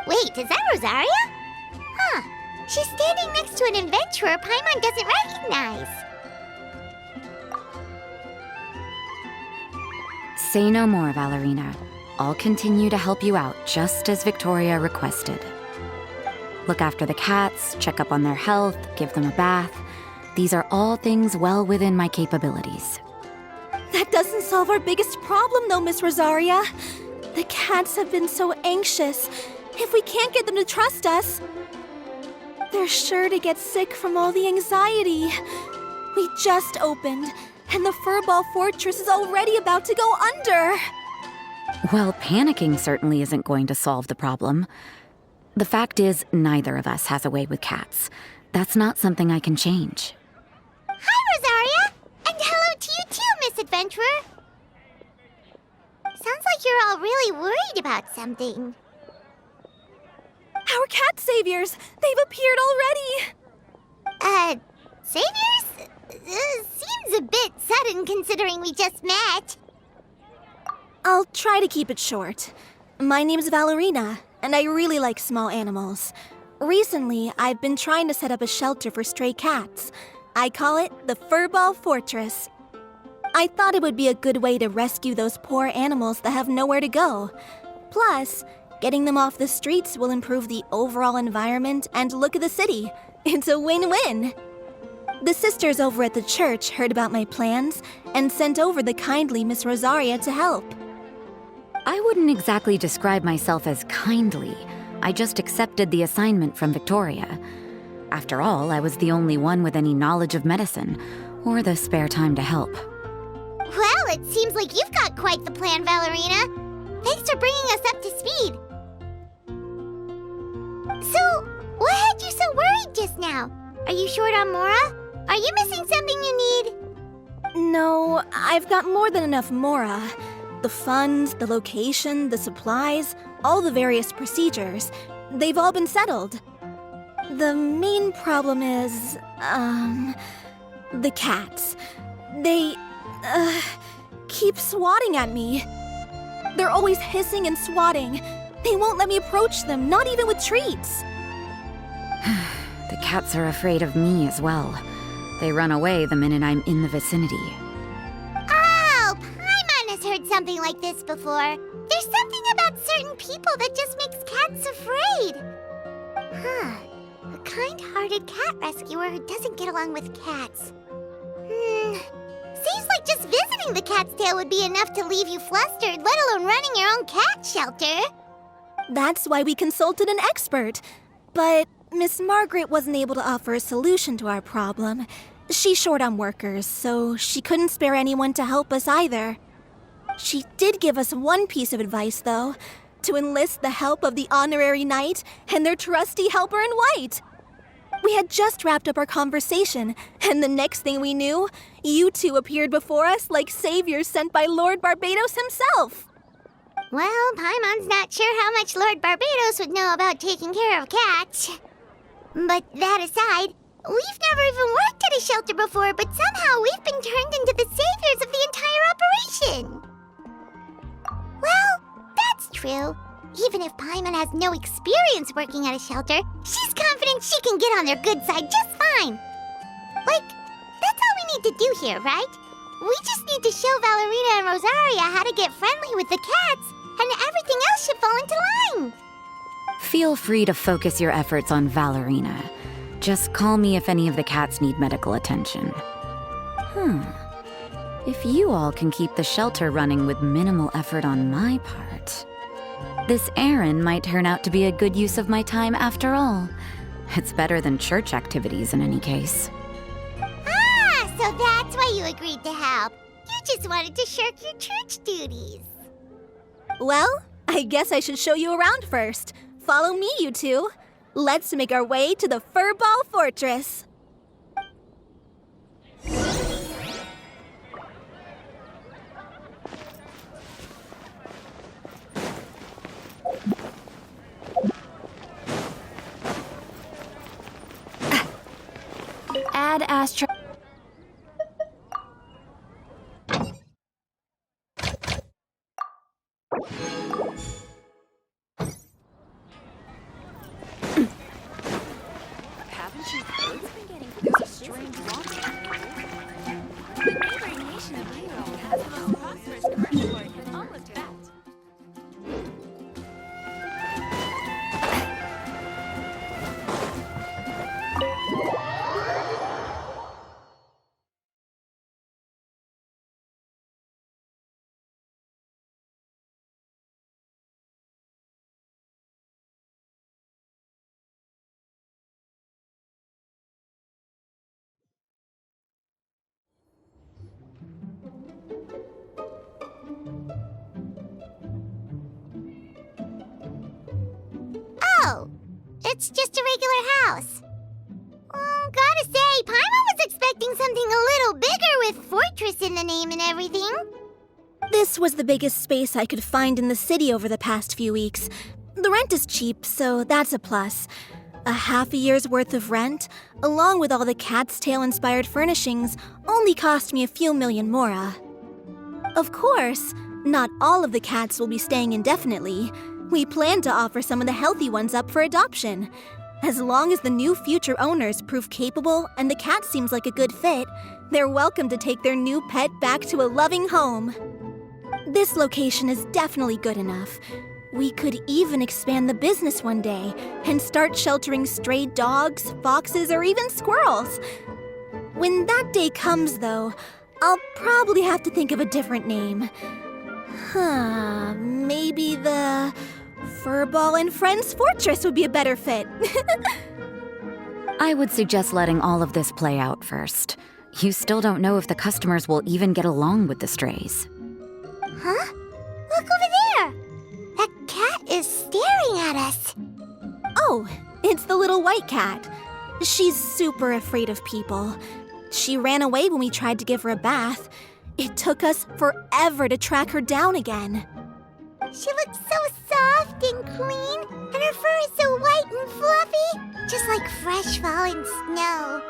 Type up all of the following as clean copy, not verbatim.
Wait, is that Rosaria? Huh. She's standing next to an adventurer Paimon doesn't recognize. Say no more, Valerina. I'll continue to help you out, just as Victoria requested. Look after the cats, check up on their health, give them a bath. These are all things well within my capabilities. That doesn't solve our biggest problem, though, Miss Rosaria. The cats have been so anxious. If we can't get them to trust us, they're sure to get sick from all the anxiety. We just opened, and the Furball Fortress is already about to go under. Well, panicking certainly isn't going to solve the problem. The fact is, neither of us has a way with cats. That's not something I can change. Hi, Rosaria! And hello to you too, Miss Adventurer! Sounds like you're all really worried about something. Our cat saviors! They've appeared already! Saviors? Seems a bit sudden considering we just met. I'll try to keep it short. My name's Valerina, and I really like small animals. Recently, I've been trying to set up a shelter for stray cats. I call it the Furball Fortress. I thought it would be a good way to rescue those poor animals that have nowhere to go. Plus, getting them off the streets will improve the overall environment and look of the city. It's a win-win. The sisters over at the church heard about my plans and sent over the kindly Miss Rosaria to help. I wouldn't exactly describe myself as kindly. I just accepted the assignment from Victoria. After all, I was the only one with any knowledge of medicine, or the spare time to help. Well, it seems like you've got quite the plan, Valerina. Thanks for bringing us up to speed. So, what had you so worried just now? Are you short on Mora? Are you missing something you need? No, I've got more than enough Mora. The funds, the location, the supplies, all the various procedures, they've all been settled. The main problem is, the cats. They, keep swatting at me. They're always hissing and swatting. They won't let me approach them, not even with treats. The cats are afraid of me as well. They run away the minute I'm in the vicinity. Oh, Paimon has heard something like this before. There's something about certain people that just makes cats afraid. Huh. A kind-hearted cat rescuer who doesn't get along with cats. Seems like just visiting the cat's tail would be enough to leave you flustered, let alone running your own cat shelter. That's why we consulted an expert. But Miss Margaret wasn't able to offer a solution to our problem. She's short on workers, so she couldn't spare anyone to help us either. She did give us one piece of advice, though, to enlist the help of the Honorary Knight and their trusty helper in white. We had just wrapped up our conversation, and the next thing we knew, you two appeared before us like saviors sent by Lord Barbados himself. Well, Paimon's not sure how much Lord Barbados would know about taking care of cats. But that aside, we've never even worked at a shelter before, but somehow we've been turned into the saviors of the entire operation. Well, that's true. Even if Paimon has no experience working at a shelter, she's confident she can get on their good side just fine. Like, that's all we need to do here, right? We just need to show Valerina and Rosaria how to get friendly with the cats, and everything else should fall into line. Feel free to focus your efforts on Valerina. Just call me if any of the cats need medical attention. If you all can keep the shelter running with minimal effort on my part, this errand might turn out to be a good use of my time after all. It's better than church activities in any case. Ah, so that's why you agreed to help. You just wanted to shirk your church duties. Well, I guess I should show you around first. Follow me, you two. Let's make our way to the Furball Fortress. Add Astra. It's just a regular house. Gotta say, Paimon was expecting something a little bigger with Fortress in the name and everything. This was the biggest space I could find in the city over the past few weeks. The rent is cheap, so that's a plus. A half a year's worth of rent, along with all the Cat's Tail-inspired furnishings, only cost me a few million mora. Of course, not all of the cats will be staying indefinitely. We plan to offer some of the healthy ones up for adoption. As long as the new future owners prove capable and the cat seems like a good fit, they're welcome to take their new pet back to a loving home. This location is definitely good enough. We could even expand the business one day and start sheltering stray dogs, foxes, or even squirrels. When that day comes, though, I'll probably have to think of a different name. Maybe the Furball and Friends Fortress would be a better fit. I would suggest letting all of this play out first. You still don't know if the customers will even get along with the strays. Huh? Look over there! That cat is staring at us. Oh, it's the little white cat. She's super afraid of people. She ran away when we tried to give her a bath. It took us forever to track her down again. She looks so soft and clean, and her fur is so white and fluffy, just like fresh fallen snow.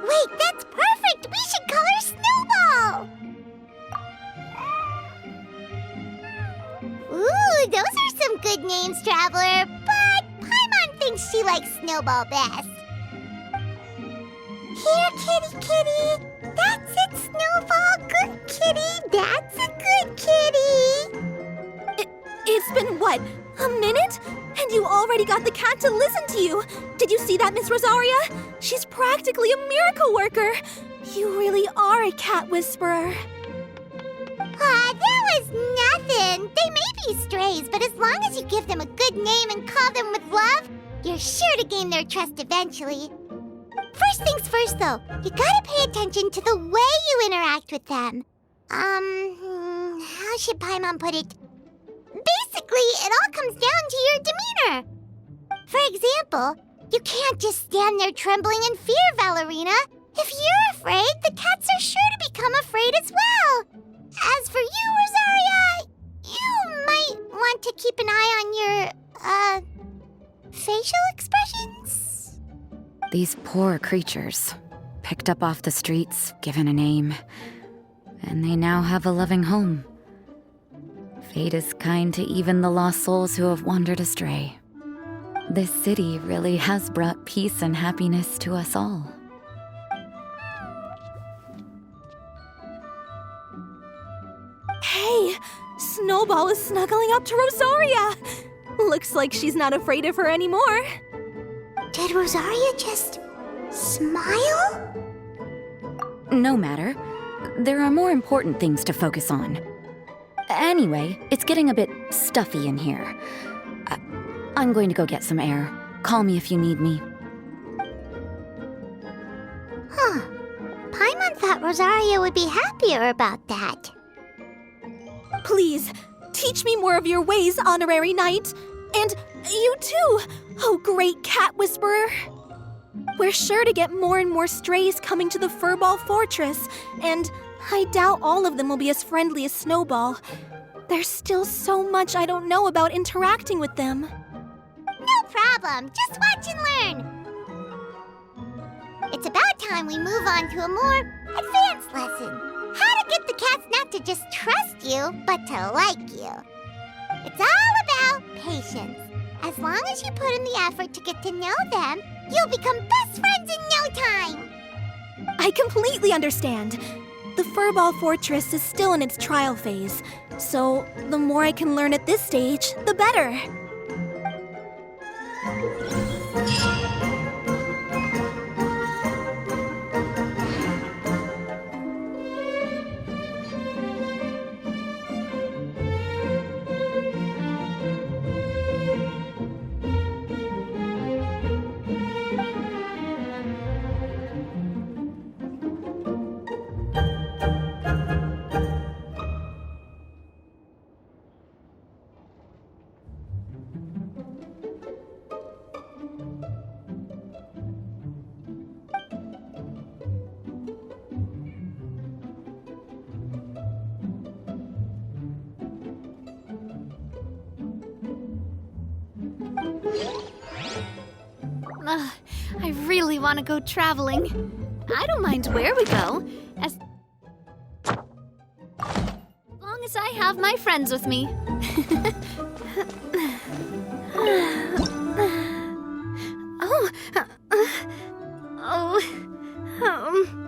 Wait, that's perfect! We should call her Snowball! Ooh, those are some good names, Traveler, but Paimon thinks she likes Snowball best. Here, kitty, kitty! That's it, Snowball! Good kitty! That's a good kitty! It's been, what, a minute? And you already got the cat to listen to you. Did you see that, Miss Rosaria? She's practically a miracle worker. You really are a cat whisperer. That was nothing. They may be strays, but as long as you give them a good name and call them with love, you're sure to gain their trust eventually. First things first, though, you gotta pay attention to the way you interact with them. How should Paimon put it? Basically, it all comes down to your demeanor. For example, you can't just stand there trembling in fear, Valerina. If you're afraid, the cats are sure to become afraid as well. As for you, Rosaria, you might want to keep an eye on your, facial expressions. These poor creatures, picked up off the streets, given a name, and they now have a loving home. Fate is kind to even the lost souls who have wandered astray. This city really has brought peace and happiness to us all. Hey, Snowball is snuggling up to Rosaria. Looks like she's not afraid of her anymore. Did Rosaria just smile? No matter. There are more important things to focus on. Anyway, it's getting a bit stuffy in here. I'm going to go get some air. Call me if you need me. Paimon thought Rosaria would be happier about that. Please, teach me more of your ways, Honorary Knight. And you too, oh great cat whisperer. We're sure to get more and more strays coming to the Furball Fortress, and I doubt all of them will be as friendly as Snowball. There's still so much I don't know about interacting with them. No problem. Just watch and learn. It's about time we move on to a more advanced lesson. How to get the cats not to just trust you, but to like you. It's all about patience. As long as you put in the effort to get to know them, you'll become best friends in no time. I completely understand. The Furball Fortress is still in its trial phase, so the more I can learn at this stage, the better. I really want to go traveling. I don't mind where we go, as long as I have my friends with me. Oh, oh, um,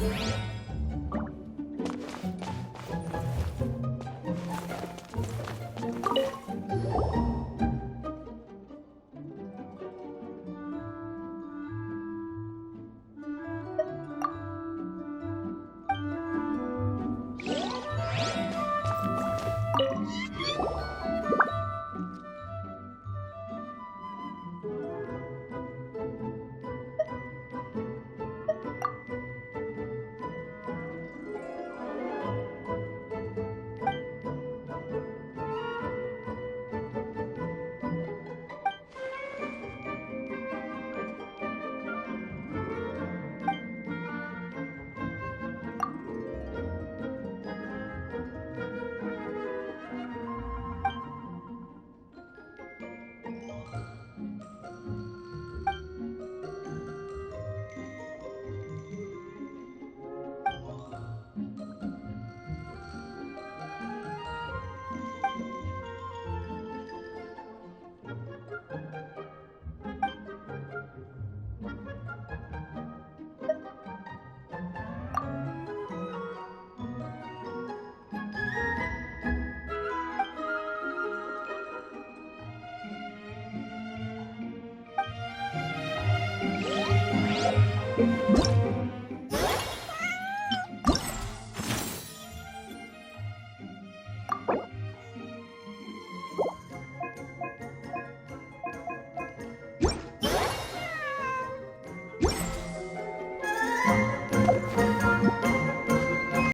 Thank you.